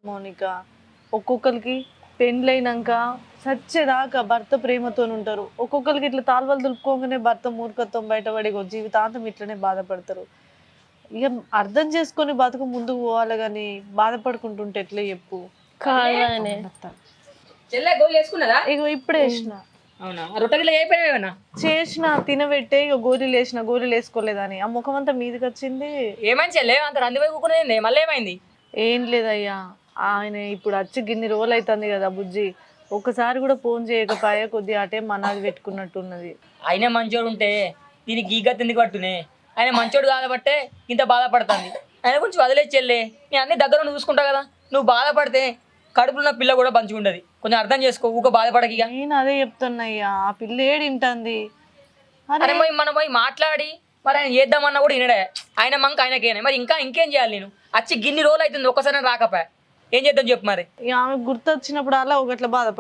మౌనిక, ఒక్కొక్కరికి పెండ్లైనాక సచ్చేదాకా భర్త ప్రేమతో ఉంటారు. ఒక్కొక్కరికి ఇట్లా తాళ్వలు దులుపుకోగానే భర్త మూర్ఖత్వం బయటపడి జీవితాంతం ఇట్లనే బాధపడతారు. ఇక అర్థం చేసుకొని బతుకు ముందుకు పోవాలి కానీ బాధపడుకుంటుంటే ఎట్లా చెప్పు. కాదనే చెల్లె గోలు వేసుకున్నదా? ఇక ఇప్పుడే వేసిన అవునా? రొట్టెలు అయిపోయావేనా? చేసిన తినబెట్టే ఇక గోళీలు వేసిన గోళీలు వేసుకోలేదని ఆ ముఖం అంతా మీదకి వచ్చింది. ఏమైంది చెల్లె? అంత రంది వైపుకునేది మళ్ళీ ఏమైంది? ఏం లేదయ్యా, ఆయన ఇప్పుడు వచ్చి గిన్ని రోజులు అవుతుంది కదా బుజ్జి, ఒక్కసారి కూడా ఫోన్ చేయకపోయా. కొద్దిగా అటే మనాది పెట్టుకున్నట్టున్నది. ఆయన మంచోడు ఉంటే దీనికి గీగత్ ఎందుకు పట్టునే? ఆయన మంచోడు కాదబట్టే ఇంత బాధపడుతుంది. ఆయన గురించి వదిలేసి చెల్లె, నేను అన్ని దగ్గర చూసుకుంటా కదా. నువ్వు బాధపడితే కడుపులున్న పిల్ల కూడా పంచుకుంటది. కొంచెం అర్థం చేసుకో, ఊక బాధపడకి. నేను అదే చెప్తున్నయ్యా, ఆ పిల్ల ఏడింటుంది. అరే మనం పోయి మాట్లాడి మరి ఆయన చేద్దామన్నా కూడా వినడే. ఆయన మంక ఆయనకేనా, మరి ఇంకేం చేయాలి? నేను వచ్చి గిన్ని రోజులు అవుతుంది, ఒక్కసారి రాకపోయా. ఏం చేద్దాం చెప్పు మరి. ఆమె గుర్తొచ్చినప్పుడు అలా ఒకట్లా బాధపడ